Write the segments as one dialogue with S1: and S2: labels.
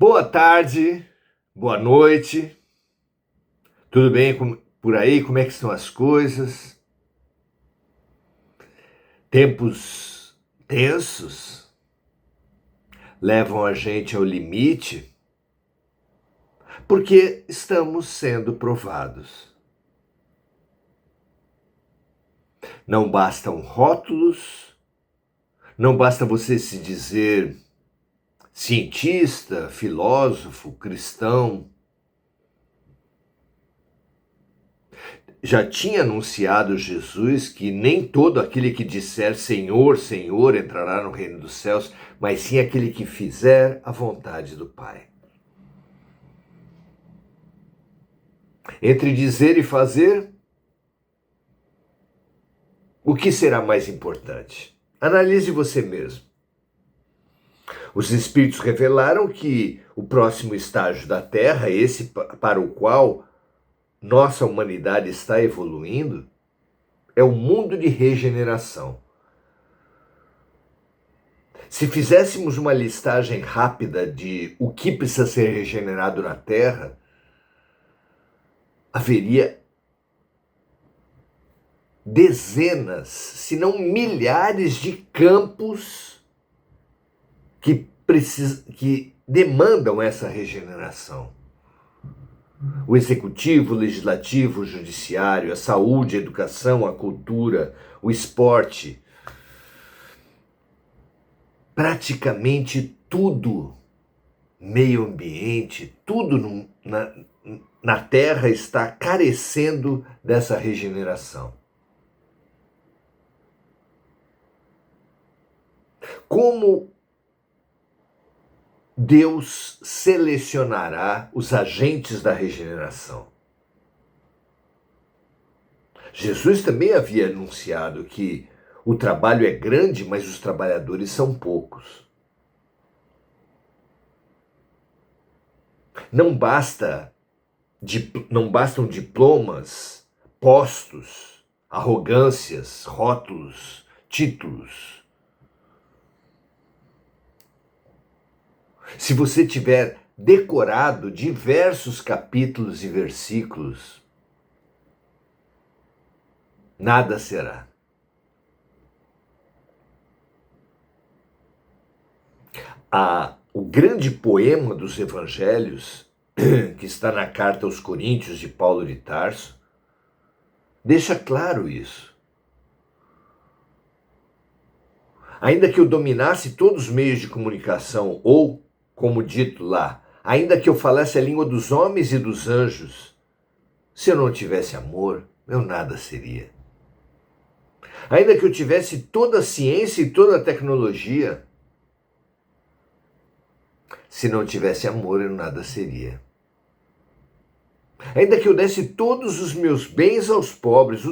S1: Boa tarde, boa noite, tudo bem por aí? Como é que estão as coisas? Tempos tensos levam a gente ao limite porque estamos sendo provados. Não bastam rótulos, não basta você se dizer cientista, filósofo, cristão. Já tinha anunciado Jesus que nem todo aquele que disser Senhor, Senhor entrará no reino dos céus, mas sim aquele que fizer a vontade do Pai. Entre dizer e fazer, o que será mais importante? Analise você mesmo. Os Espíritos revelaram que o próximo estágio da Terra, esse para o qual nossa humanidade está evoluindo, é o mundo de regeneração. Se fizéssemos uma listagem rápida de o que precisa ser regenerado na Terra, haveria dezenas, se não milhares de campos que demandam essa regeneração. O executivo, o legislativo, o judiciário, a saúde, a educação, a cultura, o esporte. Praticamente tudo, meio ambiente, tudo na Terra está carecendo dessa regeneração. Como Deus selecionará os agentes da regeneração? Jesus também havia anunciado que o trabalho é grande, mas os trabalhadores são poucos. Não bastam diplomas, postos, arrogâncias, rótulos, títulos. Se você tiver decorado diversos capítulos e versículos, nada será. O grande poema dos evangelhos, que está na carta aos Coríntios de Paulo de Tarso, deixa claro isso. Ainda que eu dominasse todos os meios de comunicação, ou, como dito lá, ainda que eu falasse a língua dos homens e dos anjos, se eu não tivesse amor, eu nada seria. Ainda que eu tivesse toda a ciência e toda a tecnologia, se não tivesse amor, eu nada seria. Ainda que eu desse todos os meus bens aos pobres,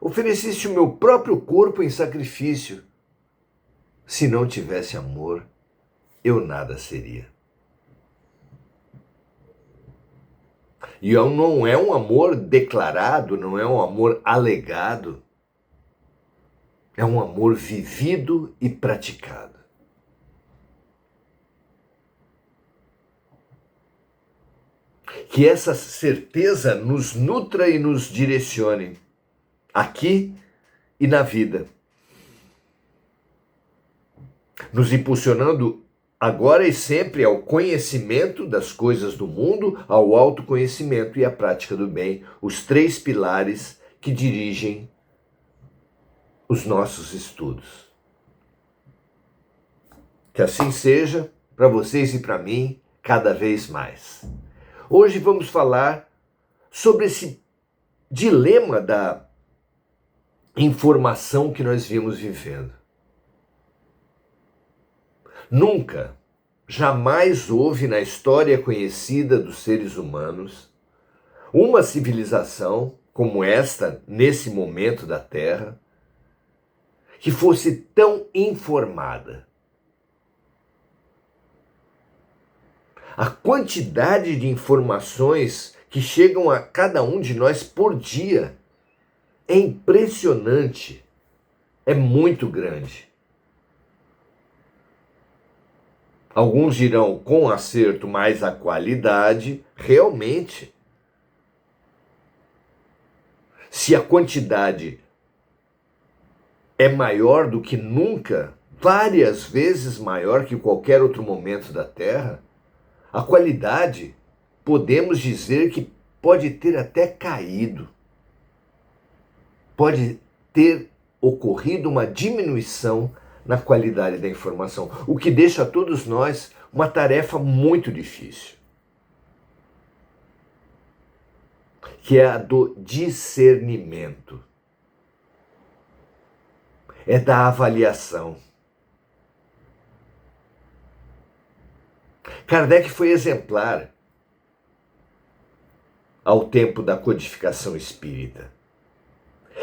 S1: oferecesse o meu próprio corpo em sacrifício, se não tivesse amor, eu nada seria. E não é um amor declarado, não é um amor alegado, é um amor vivido e praticado. Que essa certeza nos nutra e nos direcione, aqui e na vida, nos impulsionando agora e sempre ao conhecimento das coisas do mundo, ao autoconhecimento e à prática do bem, os três pilares que dirigem os nossos estudos. Que assim seja para vocês e para mim cada vez mais. Hoje vamos falar sobre esse dilema da informação que nós vimos vivendo. Nunca, jamais houve na história conhecida dos seres humanos uma civilização como esta, nesse momento da Terra, que fosse tão informada. A quantidade de informações que chegam a cada um de nós por dia é impressionante, é muito grande. Alguns dirão com acerto, mas a qualidade, realmente, se a quantidade é maior do que nunca, várias vezes maior que qualquer outro momento da Terra, a qualidade, podemos dizer que pode ter até caído. Pode ter ocorrido uma diminuição na qualidade da informação, o que deixa a todos nós uma tarefa muito difícil, que é a do discernimento, é da avaliação. Kardec foi exemplar ao tempo da codificação espírita.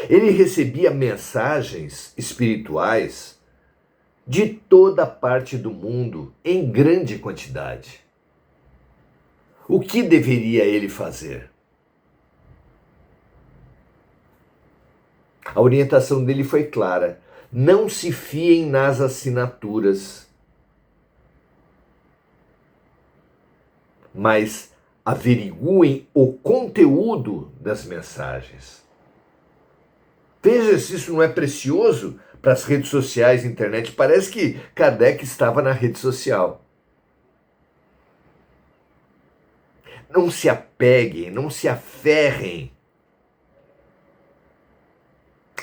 S1: Ele recebia mensagens espirituais de toda parte do mundo, em grande quantidade. O que deveria ele fazer? A orientação dele foi clara: não se fiem nas assinaturas, mas averiguem o conteúdo das mensagens. Veja se isso não é precioso para as redes sociais, internet. Parece que Kardec estava na rede social. Não se apeguem, não se aferrem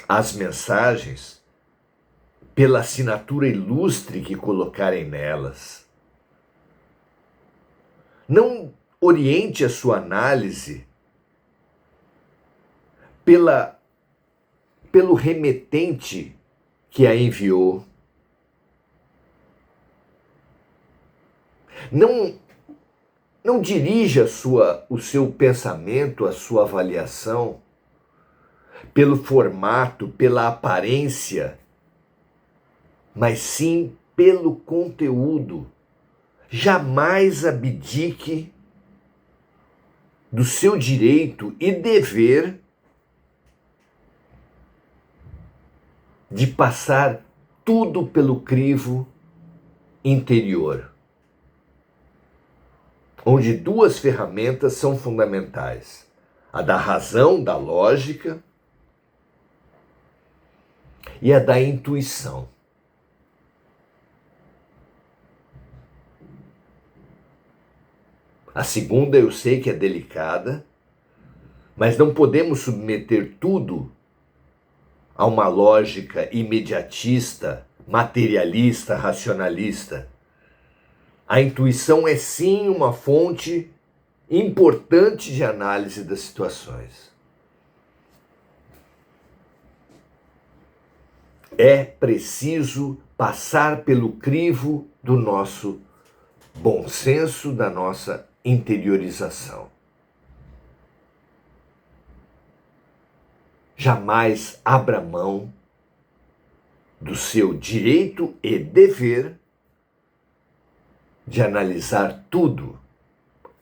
S1: às mensagens pela assinatura ilustre que colocarem nelas. Não oriente a sua análise pelo remetente que a enviou. Não dirija o seu pensamento, a sua avaliação pelo formato, pela aparência, mas sim pelo conteúdo. Jamais abdique do seu direito e dever de passar tudo pelo crivo interior, onde duas ferramentas são fundamentais: a da razão, da lógica, e a da intuição. A segunda eu sei que é delicada, mas não podemos submeter tudo a uma lógica imediatista, materialista, racionalista. A intuição é sim uma fonte importante de análise das situações. É preciso passar pelo crivo do nosso bom senso, da nossa interiorização. Jamais abra mão do seu direito e dever de analisar tudo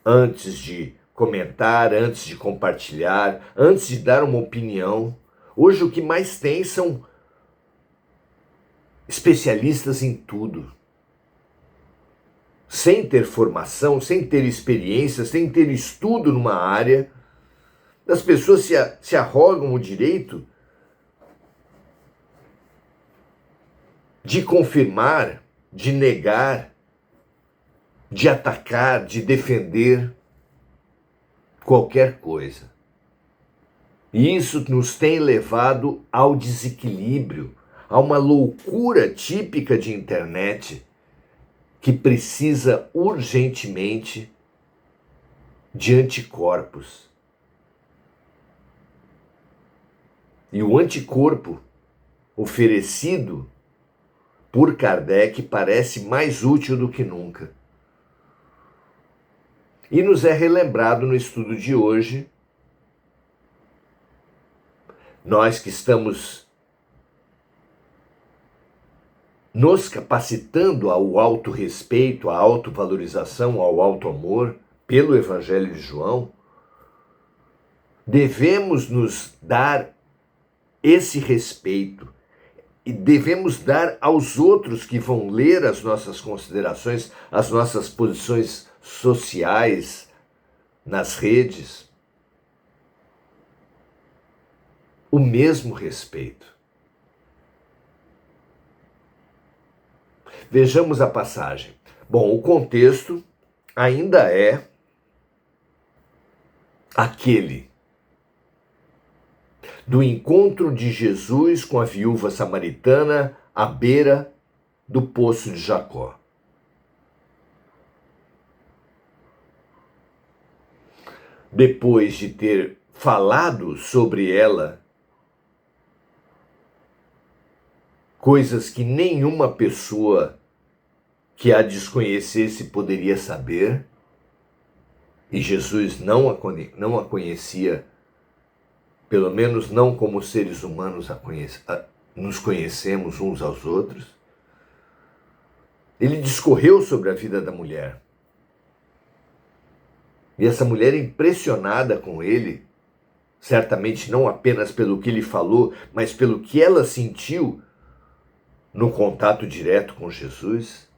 S1: antes de comentar, antes de compartilhar, antes de dar uma opinião. Hoje o que mais tem são especialistas em tudo, sem ter formação, sem ter experiência, sem ter estudo numa área. As pessoas se arrogam o direito de confirmar, de negar, de atacar, de defender qualquer coisa. E isso nos tem levado ao desequilíbrio, a uma loucura típica de internet que precisa urgentemente de anticorpos. E o anticorpo oferecido por Kardec parece mais útil do que nunca. E nos é relembrado no estudo de hoje, nós que estamos nos capacitando ao autorrespeito, à autovalorização, ao autoamor pelo Evangelho de João, devemos nos dar esse respeito, e devemos dar aos outros que vão ler as nossas considerações, as nossas posições sociais nas redes, o mesmo respeito. Vejamos a passagem. Bom, o contexto ainda é aquele do encontro de Jesus com a viúva samaritana à beira do poço de Jacó. Depois de ter falado sobre ela coisas que nenhuma pessoa que a desconhecesse poderia saber, e Jesus não a conhecia, pelo menos não como seres humanos nos conhecemos uns aos outros. Ele discorreu sobre a vida da mulher. E essa mulher, impressionada com ele, certamente não apenas pelo que ele falou, mas pelo que ela sentiu no contato direto com Jesus.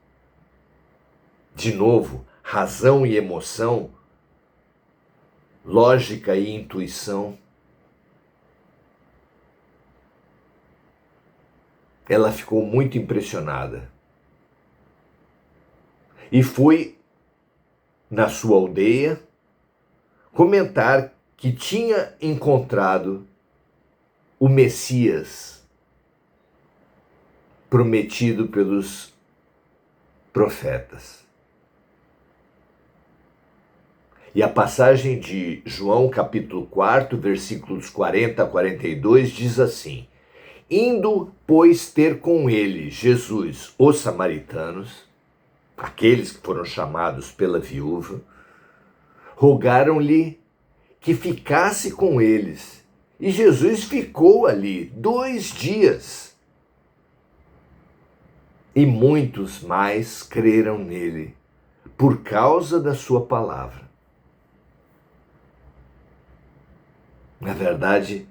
S1: De novo, razão e emoção, lógica e intuição. Ela ficou muito impressionada. E foi na sua aldeia comentar que tinha encontrado o Messias prometido pelos profetas. E a passagem de João, capítulo 4, versículos 40 a 42, diz assim: Indo, pois, ter com ele, Jesus, os samaritanos, aqueles que foram chamados pela viúva, rogaram-lhe que ficasse com eles. E Jesus ficou ali 2 dias. E muitos mais creram nele, por causa da sua palavra. Na verdade,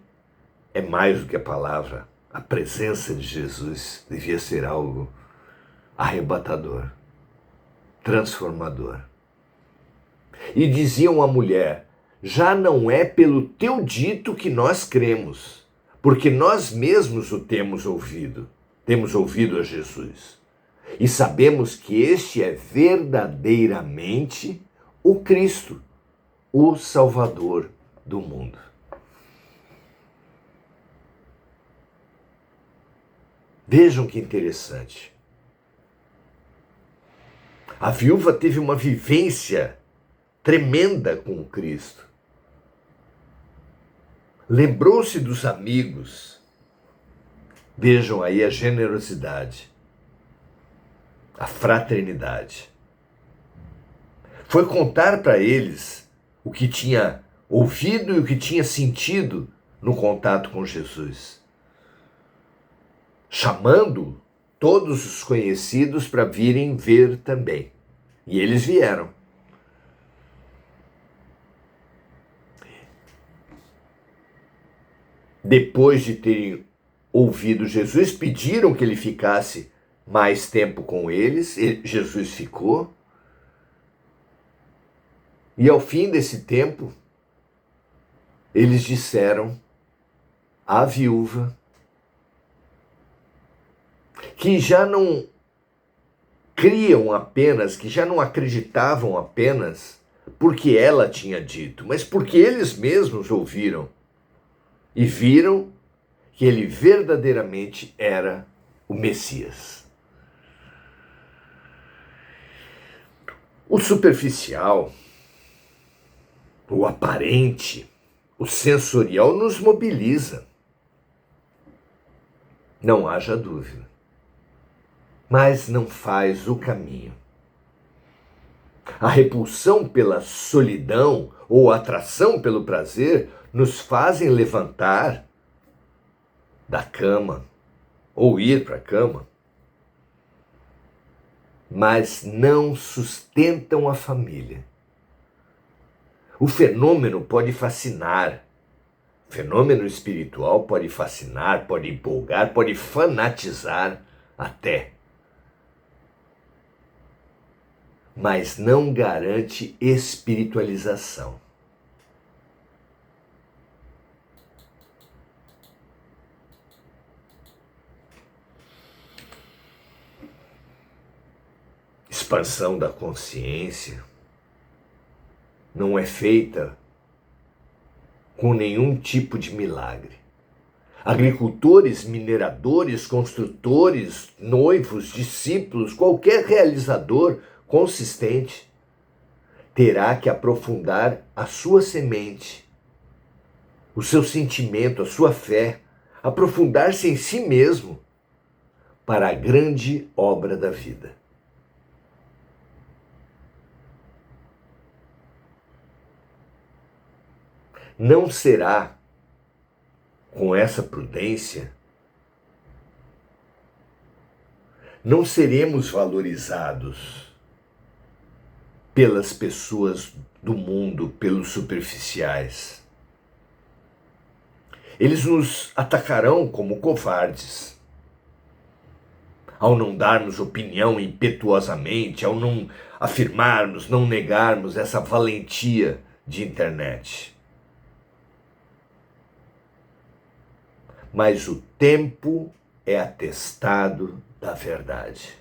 S1: é mais do que a palavra. A presença de Jesus devia ser algo arrebatador, transformador. E diziam à mulher: já não é pelo teu dito que nós cremos, porque nós mesmos o temos ouvido a Jesus. E sabemos que este é verdadeiramente o Cristo, o Salvador do mundo. Vejam que interessante. A viúva teve uma vivência tremenda com o Cristo. Lembrou-se dos amigos. Vejam aí a generosidade, a fraternidade. Foi contar para eles o que tinha ouvido e o que tinha sentido no contato com Jesus, chamando todos os conhecidos para virem ver também. E eles vieram. Depois de terem ouvido Jesus, pediram que ele ficasse mais tempo com eles. Jesus ficou. E ao fim desse tempo, eles disseram à viúva que já não criam apenas, que já não acreditavam apenas porque ela tinha dito, mas porque eles mesmos ouviram e viram que ele verdadeiramente era o Messias. O superficial, o aparente, o sensorial nos mobiliza. Não haja dúvida. Mas não faz o caminho. A repulsão pela solidão ou a atração pelo prazer nos fazem levantar da cama ou ir para a cama, mas não sustentam a família. O fenômeno pode fascinar, Fenômeno espiritual pode fascinar, pode empolgar, pode fanatizar até. Mas não garante espiritualização. Expansão da consciência não é feita com nenhum tipo de milagre. Agricultores, mineradores, construtores, noivos, discípulos, qualquer realizador consistente terá que aprofundar a sua semente, o seu sentimento, a sua fé, aprofundar-se em si mesmo para a grande obra da vida. Não será com essa prudência, não seremos valorizados pelas pessoas do mundo, pelos superficiais. Eles nos atacarão como covardes, ao não darmos opinião impetuosamente, ao não afirmarmos, não negarmos essa valentia de internet. Mas o tempo é atestado da verdade.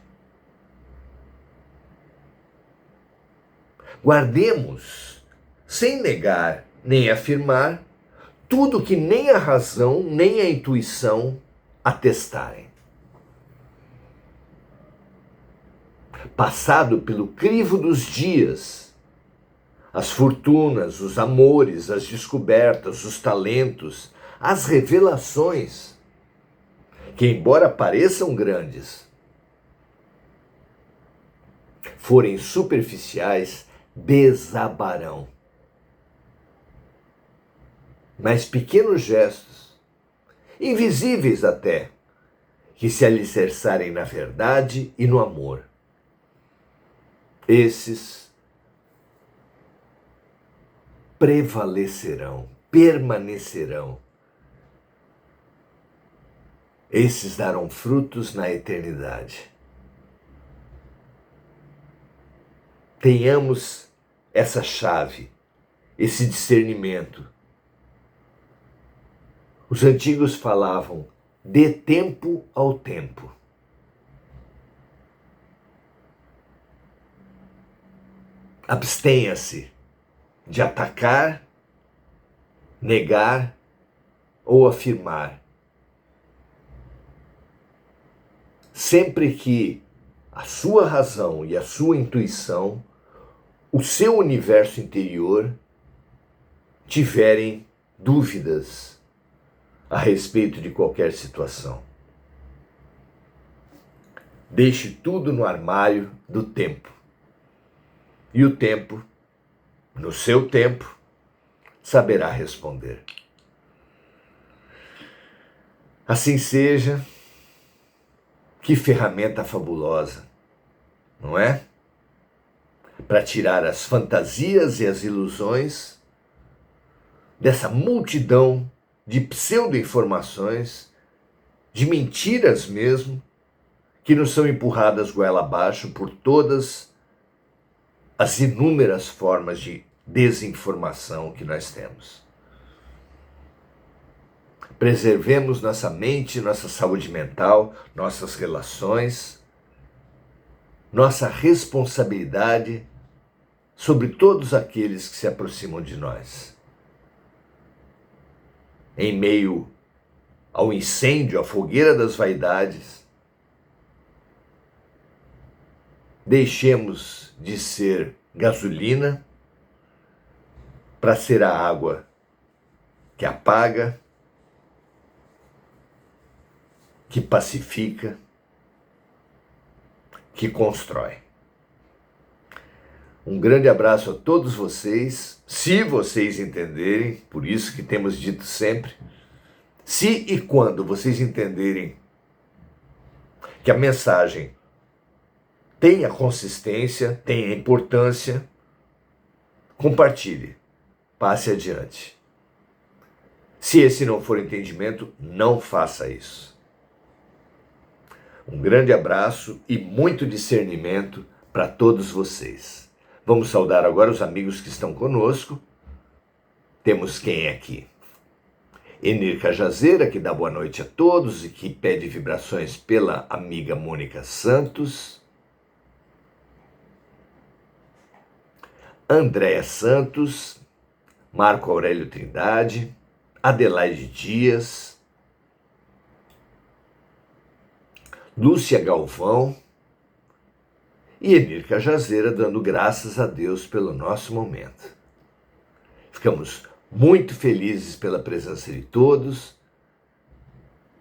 S1: Guardemos, sem negar nem afirmar, tudo que nem a razão nem a intuição atestarem. Passado pelo crivo dos dias, as fortunas, os amores, as descobertas, os talentos, as revelações, que embora pareçam grandes, forem superficiais, desabarão. Mas pequenos gestos, invisíveis até, que se alicerçarem na verdade e no amor, esses prevalecerão, permanecerão. Esses darão frutos na eternidade. Tenhamos essa chave, esse discernimento. Os antigos falavam, dê tempo ao tempo. Abstenha-se de atacar, negar ou afirmar. Sempre que a sua razão e a sua intuição, o seu universo interior, tiverem dúvidas a respeito de qualquer situação. Deixe tudo no armário do tempo. E o tempo, no seu tempo, saberá responder. Assim seja. Que ferramenta fabulosa, não é? Para tirar as fantasias e as ilusões dessa multidão de pseudo-informações, de mentiras mesmo, que nos são empurradas goela abaixo por todas as inúmeras formas de desinformação que nós temos. Preservemos nossa mente, nossa saúde mental, nossas relações, nossa responsabilidade sobre todos aqueles que se aproximam de nós. Em meio ao incêndio, à fogueira das vaidades, deixemos de ser gasolina para ser a água que apaga, que pacifica, que constrói. Um grande abraço a todos vocês, se vocês entenderem, por isso que temos dito sempre, se e quando vocês entenderem que a mensagem tem a consistência, tem a importância, compartilhe, passe adiante. Se esse não for entendimento, não faça isso. Um grande abraço e muito discernimento para todos vocês. Vamos saudar agora os amigos que estão conosco. Temos quem aqui? Enir Cajazeira, que dá boa noite a todos e que pede vibrações pela amiga Mônica Santos. Andréa Santos, Marco Aurélio Trindade, Adelaide Dias, Lúcia Galvão e Enir Cajazeira dando graças a Deus pelo nosso momento. Ficamos muito felizes pela presença de todos.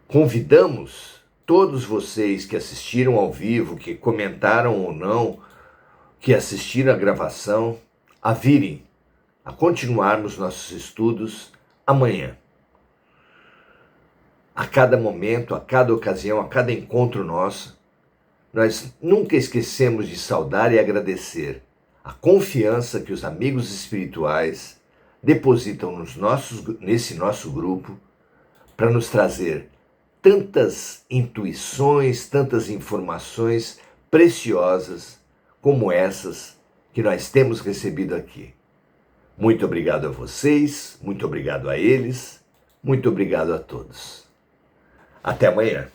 S1: Convidamos todos vocês que assistiram ao vivo, que comentaram ou não, que assistiram a gravação, a virem, a continuarmos nossos estudos amanhã. A cada momento, a cada ocasião, a cada encontro nosso, nós nunca esquecemos de saudar e agradecer a confiança que os amigos espirituais depositam nesse nosso grupo para nos trazer tantas intuições, tantas informações preciosas como essas que nós temos recebido aqui. Muito obrigado a vocês, muito obrigado a eles, muito obrigado a todos. Até amanhã.